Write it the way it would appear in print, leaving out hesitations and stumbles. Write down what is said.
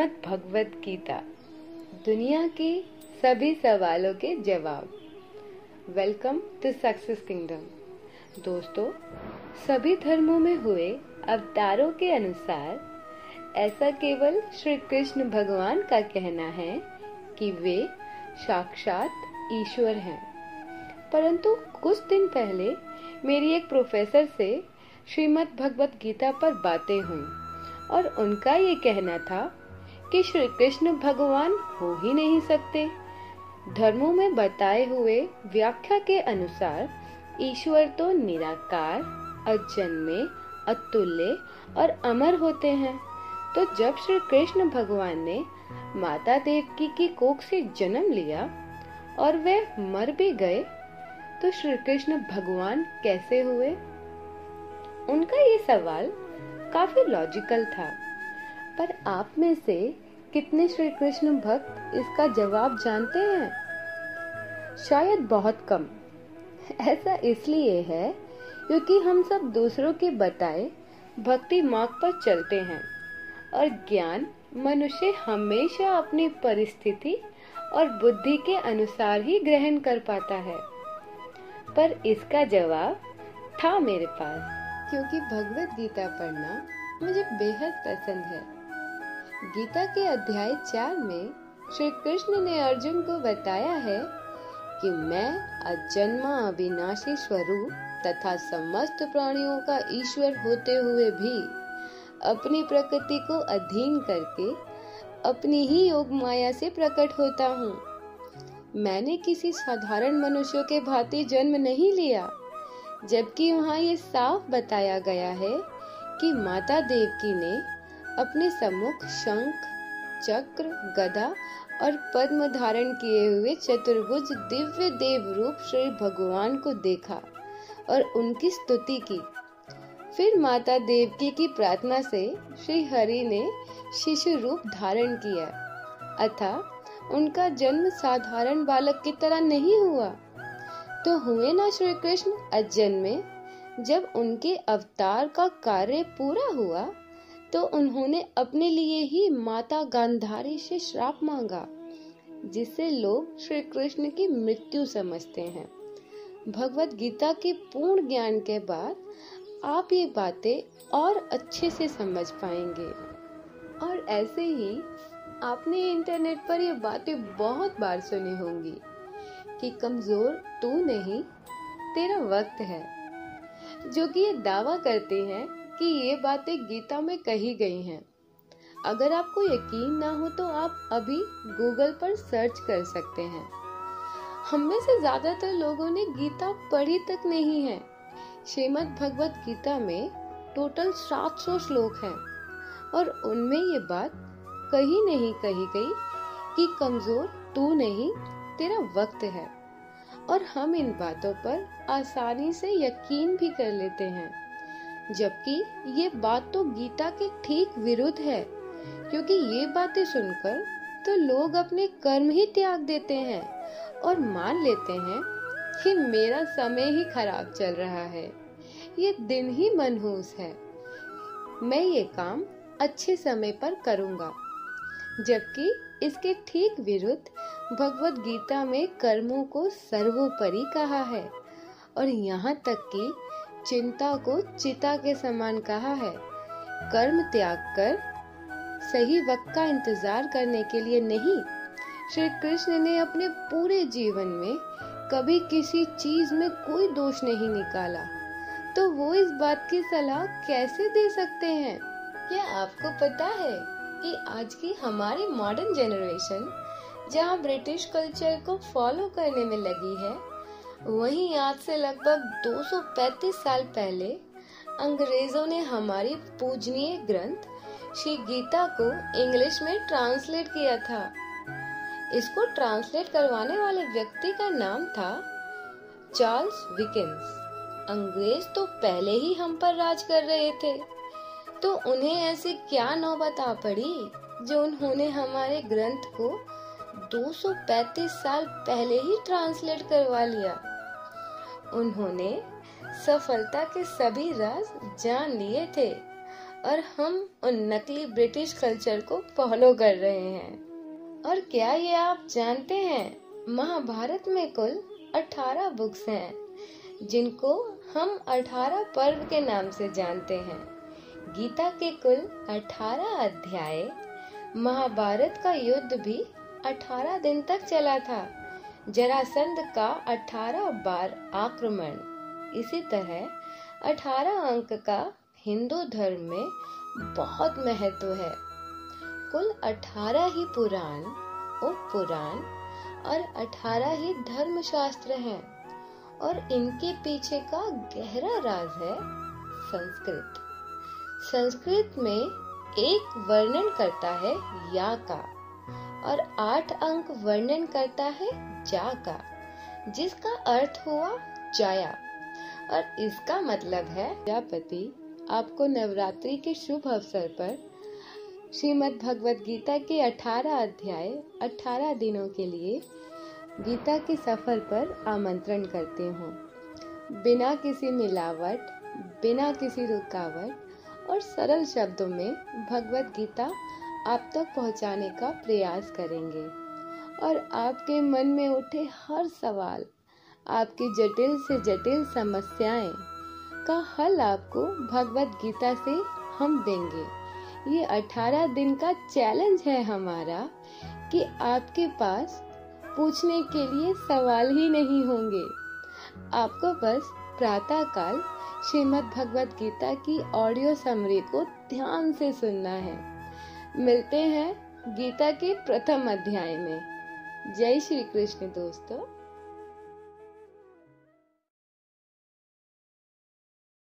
श्रीमद् भगवत गीता, दुनिया के सभी सवालों के जवाब। Welcome to success kingdom. दोस्तों, सभी धर्मों में हुए अवतारों के अनुसार ऐसा केवल श्री कृष्ण भगवान का कहना है कि वे साक्षात ईश्वर हैं। परंतु कुछ दिन पहले मेरी एक प्रोफेसर से श्रीमद् भगवत गीता पर बातें हुई और उनका ये कहना था कि श्री कृष्ण भगवान हो ही नहीं सकते। धर्मों में बताए हुए व्याख्या के अनुसार ईश्वर तो निराकार, अजन्मे, अतुल्य और अमर होते हैं। तो जब श्री कृष्ण भगवान ने माता देवकी की कोख से जन्म लिया और वे मर भी गए, तो श्री कृष्ण भगवान कैसे हुए? उनका ये सवाल काफी लॉजिकल था, पर आप में से कितने श्री कृष्ण भक्त इसका जवाब जानते हैं? शायद बहुत कम। ऐसा इसलिए है क्योंकि हम सब दूसरों के बताए भक्ति मार्ग पर चलते हैं और ज्ञान मनुष्य हमेशा अपनी परिस्थिति और बुद्धि के अनुसार ही ग्रहण कर पाता है। पर इसका जवाब था मेरे पास, क्योंकि भगवत गीता पढ़ना मुझे बेहद पसंद है। गीता के अध्याय 4 में श्री कृष्ण ने अर्जुन को बताया है कि मैं अजन्मा अविनाशी स्वरूप तथा समस्त प्राणियों का ईश्वर होते हुए भी अपनी प्रकृति को अधीन करके अपनी ही योग माया से प्रकट होता हूँ। मैंने किसी साधारण मनुष्य के भांति जन्म नहीं लिया, जबकि वहाँ ये साफ बताया गया है कि माता देवकी ने अपने सम्मुख शंख, चक्र, गदा और पद्म धारण किए हुए चतुर्भुज दिव्य देव रूप श्री भगवान को देखा और उनकी स्तुति की। फिर माता देवकी की प्रार्थना से श्री हरि ने शिशु रूप धारण किया, अतः उनका जन्म साधारण बालक की तरह नहीं हुआ। तो हुए ना श्री कृष्ण अजन्मे। जब उनके अवतार का कार्य पूरा हुआ तो उन्होंने अपने लिए ही माता गांधारी से श्राप मांगा, जिससे लोग श्री कृष्ण की मृत्यु समझते हैं। भगवत गीता के पूर्ण ज्ञान के बाद आप ये बातें और अच्छे से समझ पाएंगे। और ऐसे ही आपने इंटरनेट पर ये बातें बहुत बार सुनी होंगी कि कमजोर तू नहीं, तेरा वक्त है, जो कि ये दावा करते हैं कि ये बातें गीता में कही गई हैं। अगर आपको यकीन ना हो तो आप अभी गूगल पर सर्च कर सकते हैं। हम में से ज्यादातर लोगों ने गीता पढ़ी तक नहीं है। श्रीमद् भगवत गीता में टोटल 700 श्लोक हैं और उनमें ये बात कहीं नहीं कही गई कि कमजोर तू नहीं, तेरा वक्त है। और हम इन बातों पर आसानी से यकीन भी कर लेते हैं, जबकि ये बात तो गीता के ठीक विरुद्ध है। क्योंकि ये बातें सुनकर तो लोग अपने कर्म ही त्याग देते हैं और मान लेते हैं कि मेरा समय ही खराब चल रहा है, ये दिन ही मनहूस है, मैं ये काम अच्छे समय पर करूँगा। जबकि इसके ठीक विरुद्ध भगवत गीता में कर्मों को सर्वोपरि कहा है और यहाँ तक कि चिंता को चिता के समान कहा है। कर्म त्याग कर सही वक्त का इंतजार करने के लिए नहीं। श्री कृष्ण ने अपने पूरे जीवन में कभी किसी चीज में कोई दोष नहीं निकाला, तो वो इस बात की सलाह कैसे दे सकते हैं? क्या आपको पता है कि आज की हमारी मॉडर्न जनरेशन जहां ब्रिटिश कल्चर को फॉलो करने में लगी है, वहीं आज से लगभग 235 साल पहले अंग्रेजों ने हमारी पूजनीय ग्रंथ श्री गीता को इंग्लिश में ट्रांसलेट किया था। इसको ट्रांसलेट करवाने वाले व्यक्ति का नाम था चार्ल्स डिकेंस। अंग्रेज तो पहले ही हम पर राज कर रहे थे, तो उन्हें ऐसी क्या नौबत आ पड़ी जो उन्होंने हमारे ग्रंथ को 235 साल पहले ही ट्रांसलेट करवा लिया। उन्होंने सफलता के सभी राज जान लिए थे और हम उन नकली ब्रिटिश कल्चर को फॉलो कर रहे हैं। और क्या ये आप जानते हैं, महाभारत में कुल 18 बुक्स हैं, जिनको हम 18 पर्व के नाम से जानते हैं। गीता के कुल 18 अध्याय। महाभारत का युद्ध भी 18 दिन तक चला था। जरासंध का 18 बार आक्रमण। इसी तरह 18 अंक का हिंदू धर्म में बहुत महत्व है। कुल 18 ही पुराण, उपपुराण और 18 ही धर्मशास्त्र हैं और इनके पीछे का गहरा राज है संस्कृत। संस्कृत में एक वर्णन करता है या का और 8 अंक वर्णन करता है जा का, जिसका अर्थ हुआ जाया। और इसका मतलब है प्रजापति आपको नवरात्रि के शुभ अवसर पर श्रीमद् भगवत गीता के 18 अध्याय 18 दिनों के लिए गीता के सफर पर आमंत्रण करते हूँ। बिना किसी मिलावट, बिना किसी रुकावट और सरल शब्दों में भगवत गीता आप तक पहुँचाने का प्रयास करेंगे और आपके मन में उठे हर सवाल, आपकी जटिल से जटिल समस्याएं का हल आपको भगवत गीता से हम देंगे। ये 18 दिन का चैलेंज है हमारा कि आपके पास पूछने के लिए सवाल ही नहीं होंगे। आपको बस प्रातः काल श्रीमद् भगवत गीता की ऑडियो समरी को ध्यान से सुनना है। मिलते हैं गीता के प्रथम अध्याय में। जय श्री कृष्ण दोस्तों।